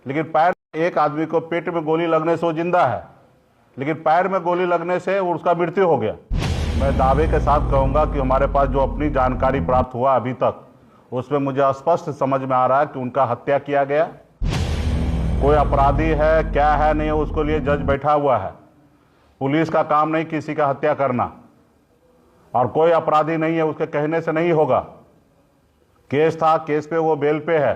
लेकिन पैर, एक आदमी को पेट में गोली लगने से वो जिंदा है, लेकिन पैर में गोली लगने से उसका मृत्यु हो गया। मैं दावे के साथ कहूंगा कि हमारे पास जो अपनी जानकारी प्राप्त हुआ अभी तक, उसमें मुझे स्पष्ट समझ में आ रहा है कि उनका हत्या किया गया। कोई अपराधी है क्या है नहीं, उसको लिए जज बैठा हुआ है। पुलिस का काम नहीं किसी का हत्या करना, और कोई अपराधी नहीं है, उसके कहने से नहीं होगा। केस था, केस पे वो बेल पे है।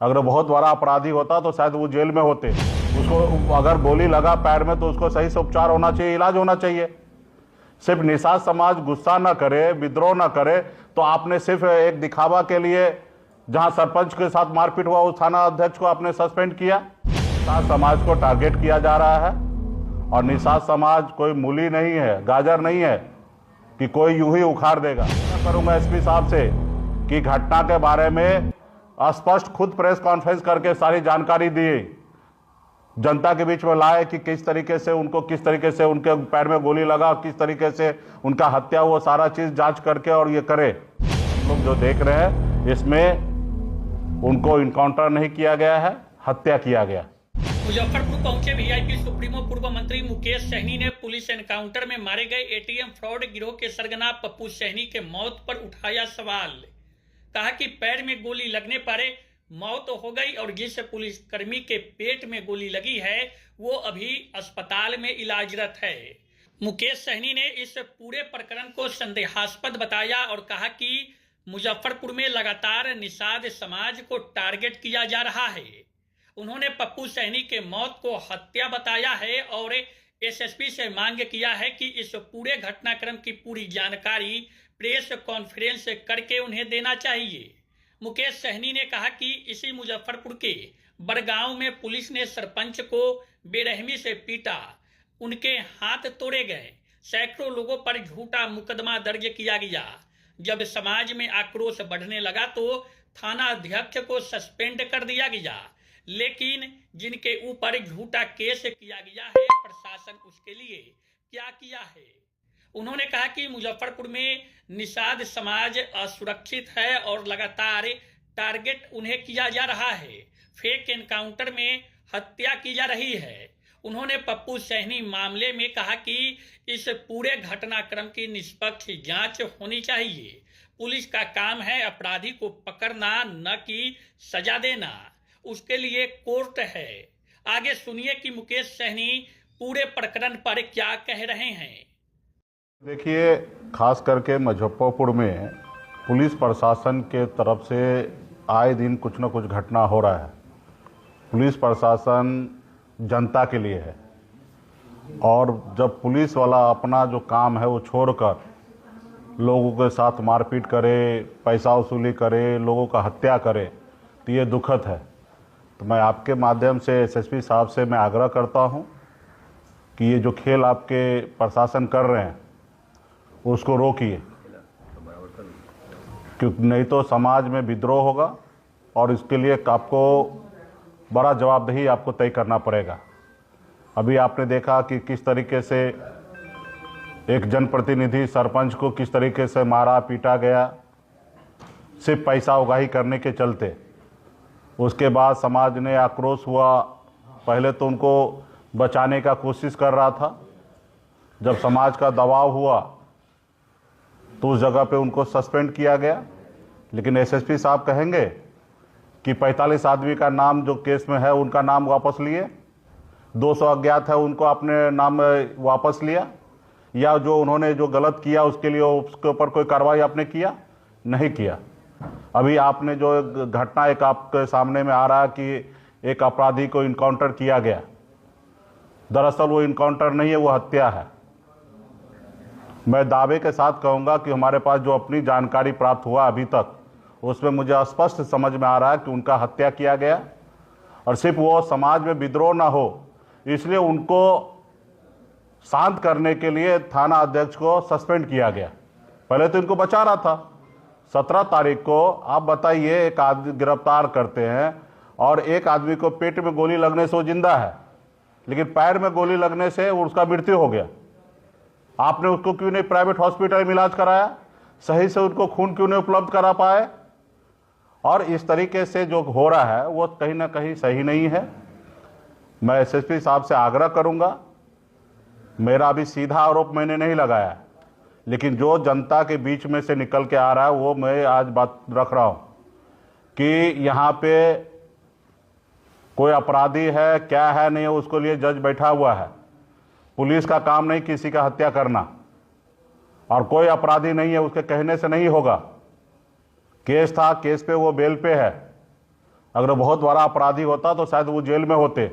अगर बहुत बड़ा अपराधी होता तो शायद वो जेल में होते। उसको अगर गोली लगा पैर में तो उसको सही से उपचार होना चाहिए, इलाज होना चाहिए। सिर्फ निषाद समाज गुस्सा ना करे, विद्रोह ना करे, तो आपने सिर्फ एक दिखावा के लिए, जहां सरपंच के साथ मारपीट हुआ उस थाना अध्यक्ष को आपने सस्पेंड किया। निषाद समाज को टारगेट किया जा रहा है, और निषाद समाज कोई मूली नहीं है, गाजर नहीं है कि कोई यूं ही उखाड़ देगा। मैं करूंगा एसपी साहब से कि घटना के बारे में स्पष्ट खुद प्रेस कॉन्फ्रेंस करके सारी जानकारी दी, जनता के बीच में लाए कि किस तरीके से उनके पैर में गोली लगा, किस तरीके से उनका हत्या, वो सारा चीज जांच करके और ये करे। हम लोग जो देख रहे हैं इसमें उनको इनकाउंटर नहीं किया गया है, हत्या किया गया। मुजफ्फरपुर पहुंचे वीआईपी सुप्रीमो पूर्व मंत्री मुकेश सहनी ने पुलिस एनकाउंटर में मारे गए एटीएम फ्रॉड गिरोह के सरगना पप्पू सहनी के मौत पर उठाया सवाल। कहा कि पैर में गोली लगने पर मौत हो गई और जिस पुलिसकर्मी के पेट में गोली लगी है वो अभी अस्पताल में इलाजरत है। मुकेश सहनी ने इस पूरे प्रकरण को संदेहास्पद बताया और कहा कि मुजफ्फरपुर में लगातार निषाद समाज को टारगेट किया जा रहा है। उन्होंने पप्पू सहनी के मौत को हत्या बताया है और एसएसपी से मांग किया है कि इस पूरे घटनाक्रम की पूरी जानकारी प्रेस कॉन्फ्रेंस करके उन्हें देना चाहिए। मुकेश सहनी ने कहा कि इसी मुजफ्फरपुर के बड़गांव में पुलिस ने सरपंच को बेरहमी से पीटा, उनके हाथ तोड़े गए, सैकड़ों लोगों पर झूठा मुकदमा दर्ज किया गया। जब समाज में आक्रोश बढ़ने लगा तो थाना अध्यक्ष को सस्पेंड कर दिया गया, लेकिन जिनके ऊपर झूठा केस किया गया है प्रशासन उसके लिए क्या किया है। उन्होंने कहा कि मुजफ्फरपुर में निषाद समाज असुरक्षित है और लगातार टारगेट उन्हें किया जा रहा है, फेक एनकाउंटर में हत्या की जा रही है। उन्होंने पप्पू सहनी मामले में कहा कि इस पूरे घटनाक्रम की निष्पक्ष जांच होनी चाहिए। पुलिस का काम है अपराधी को पकड़ना, न कि सजा देना, उसके लिए कोर्ट है। आगे सुनिए कि मुकेश सहनी पूरे प्रकरण पर क्या कह रहे हैं। देखिए, खास करके मुजफ्फरपुर में पुलिस प्रशासन के तरफ से आए दिन कुछ न कुछ घटना हो रहा है। पुलिस प्रशासन जनता के लिए है, और जब पुलिस वाला अपना जो काम है वो छोड़कर लोगों के साथ मारपीट करे, पैसा वसूली करे, लोगों का हत्या करे, तो ये दुखद है। तो मैं आपके माध्यम से एसएसपी साहब से मैं आग्रह करता हूं कि ये जो खेल आपके प्रशासन कर रहे हैं उसको रोकिए, क्योंकि नहीं तो समाज में विद्रोह होगा और इसके लिए आपको बड़ा जवाबदेही आपको तय करना पड़ेगा। अभी आपने देखा कि किस तरीके से एक जनप्रतिनिधि सरपंच को किस तरीके से मारा पीटा गया, सिर्फ पैसा उगाही करने के चलते। उसके बाद समाज ने आक्रोश हुआ, पहले तो उनको बचाने का कोशिश कर रहा था, जब समाज का दबाव हुआ तो उस जगह पे उनको सस्पेंड किया गया। लेकिन एसएसपी साहब कहेंगे कि 45 आदमी का नाम जो केस में है उनका नाम वापस लिए, 200 अज्ञात है उनको अपने नाम वापस लिया, या जो उन्होंने जो गलत किया उसके लिए उसके ऊपर कोई कार्रवाई आपने किया? नहीं किया। अभी आपने जो घटना एक आपके सामने में आ रहा है कि एक अपराधी को इनकाउंटर किया गया, दरअसल वो इनकाउंटर नहीं है, वो हत्या है। मैं दावे के साथ कहूंगा कि हमारे पास जो अपनी जानकारी प्राप्त हुआ अभी तक, उसमें मुझे स्पष्ट समझ में आ रहा है कि उनका हत्या किया गया, और सिर्फ वो समाज में विद्रोह ना हो इसलिए उनको शांत करने के लिए थाना अध्यक्ष को सस्पेंड किया गया। पहले तो इनको बचा रहा था। 17 तारीख को आप बताइए, एक आदमी गिरफ्तार करते हैं और एक आदमी को पेट में गोली लगने से वो जिंदा है, लेकिन पैर में गोली लगने से उसका मृत्यु हो गया। आपने उसको क्यों नहीं प्राइवेट हॉस्पिटल में इलाज कराया? सही से उनको खून क्यों नहीं उपलब्ध करा पाए? और इस तरीके से जो हो रहा है वो कहीं ना कहीं सही नहीं है। मैं एसएसपी साहब से आग्रह करूंगा, मेरा अभी सीधा आरोप मैंने नहीं लगाया, लेकिन जो जनता के बीच में से निकल के आ रहा है वो मैं आज बात रख रहा हूं कि यहाँ पे कोई अपराधी है क्या है नहीं है, उसको लिए जज बैठा हुआ है। पुलिस का काम नहीं किसी का हत्या करना, और कोई अपराधी नहीं है उसके कहने से नहीं होगा। केस था, केस पे वो बेल पे है। अगर बहुत बड़ा अपराधी होता तो शायद वो जेल में होते।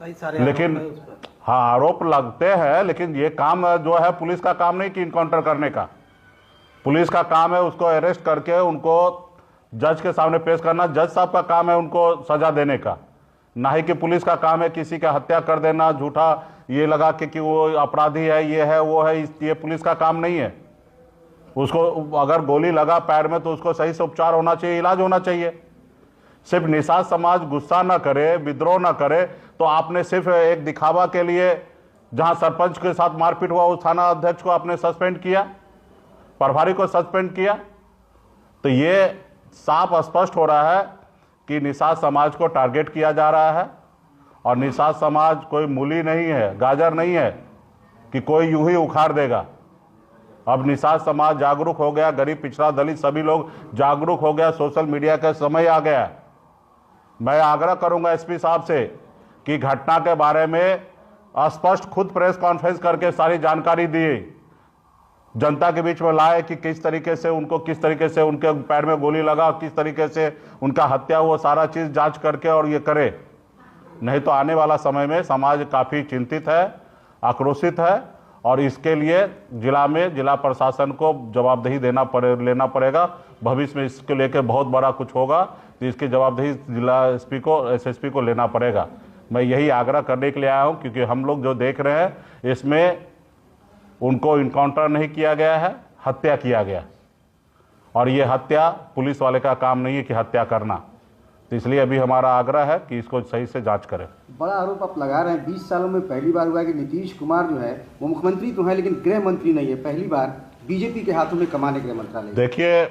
कई सारे लेकिन हाँ, आरोप लगते हैं, लेकिन ये काम जो है पुलिस का काम नहीं कि इनकाउंटर करने का। पुलिस का काम है उसको अरेस्ट करके उनको जज के सामने पेश करना। जज साहब का काम है उनको सजा देने का, ना ही कि पुलिस का काम है किसी का हत्या कर देना, झूठा ये लगा के कि वो अपराधी है, ये है वो है। ये पुलिस का काम नहीं है। उसको अगर गोली लगा पैर में तो उसको सही से उपचार होना चाहिए, इलाज होना चाहिए। सिर्फ निषाद समाज गुस्सा ना करे, विद्रोह ना करे, तो आपने सिर्फ एक दिखावा के लिए जहां सरपंच के साथ मारपीट हुआ उस थाना अध्यक्ष को आपने सस्पेंड किया, प्रभारी को सस्पेंड किया, तो ये साफ स्पष्ट हो रहा है कि निषाद समाज को टारगेट किया जा रहा है। और निषाद समाज कोई मूली नहीं है, गाजर नहीं है कि कोई यूं ही उखाड़ देगा। अब निषाद समाज जागरूक हो गया, गरीब पिछड़ा दलित सभी लोग जागरूक हो गया, सोशल मीडिया का समय आ गया। मैं आग्रह करूंगा एसपी साहब से कि घटना के बारे में स्पष्ट खुद प्रेस कॉन्फ्रेंस करके सारी जानकारी दी, जनता के बीच में लाए कि किस तरीके से उनको, किस तरीके से उनके पैर में गोली लगा, किस तरीके से उनका हत्या हुआ, सारा चीज जांच करके और ये करे। नहीं तो आने वाला समय में समाज काफी चिंतित है, आक्रोशित है, और इसके लिए जिला में जिला प्रशासन को जवाबदेही लेना पड़ेगा। भविष्य में इसको लेकर बहुत बड़ा कुछ होगा तो इसकी जवाबदेही जिला एसपी को, एसएसपी को लेना पड़ेगा। मैं यही आग्रह करने के लिए आया हूं, क्योंकि हम लोग जो देख रहे हैं इसमें उनको इनकाउंटर नहीं किया गया है, हत्या किया गया। और ये हत्या पुलिस वाले का काम नहीं है कि हत्या करना। तो इसलिए अभी हमारा आग्रह है कि इसको सही से जांच करें। बड़ा आरोप आप लगा रहे हैं, 20 सालों में पहली बार हुआ है कि नीतीश कुमार जो है वो मुख्यमंत्री तो है लेकिन गृह मंत्री नहीं है। पहली बार बीजेपी के हाथों में कमाने गृह मंत्रालय। देखिए,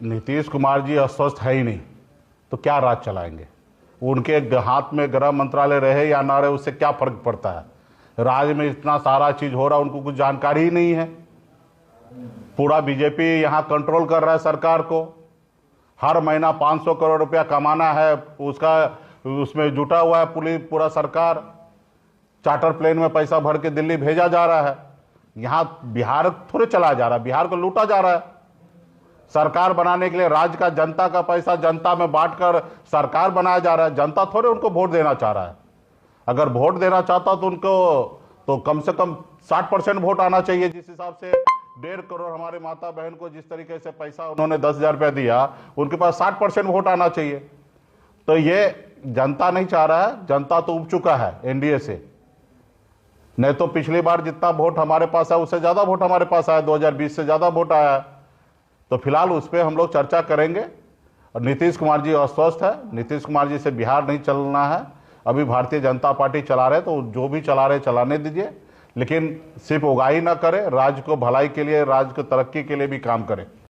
नीतीश कुमार जी अस्वस्थ है ही नहीं तो क्या राज चलाएंगे। उनके हाथ में गृह मंत्रालय रहे या ना रहे उससे क्या फर्क पड़ता है। राज्य में इतना सारा चीज हो रहा है, उनको कुछ जानकारी ही नहीं है। पूरा बीजेपी यहाँ कंट्रोल कर रहा है सरकार को। हर महीना 500 करोड़ रुपया कमाना है, उसका उसमें जुटा हुआ है पूरा सरकार। चार्टर प्लेन में पैसा भर के दिल्ली भेजा जा रहा है। यहाँ बिहार थोड़े चला जा रहा है, बिहार को लूटा जा रहा है। सरकार बनाने के लिए राज्य का जनता का पैसा जनता में बांटकर सरकार बनाया जा रहा है। जनता थोड़े उनको वोट देना चाह रहा है। अगर वोट देना चाहता तो उनको तो कम से कम 60% वोट आना चाहिए। जिस हिसाब से 1.5 करोड़ हमारे माता बहन को जिस तरीके से पैसा उन्होंने 10,000 रुपया दिया, उनके पास 60% वोट आना चाहिए। तो ये जनता नहीं चाह रहा है। जनता तो उब चुका है एनडीए से। नहीं तो पिछली बार जितना वोट हमारे पास है उससे ज्यादा वोट हमारे पास आया, 2020 से ज्यादा वोट आया है। तो फिलहाल उस पर हम लोग चर्चा करेंगे। और नीतीश कुमार जी अस्वस्थ है। नीतीश कुमार जी से बिहार नहीं चलना है। अभी भारतीय जनता पार्टी चला रहे तो जो भी चला रहे चलाने दीजिए, लेकिन सिर्फ उगाही ना करें, राज्य को भलाई के लिए, राज्य को तरक्की के लिए भी काम करें।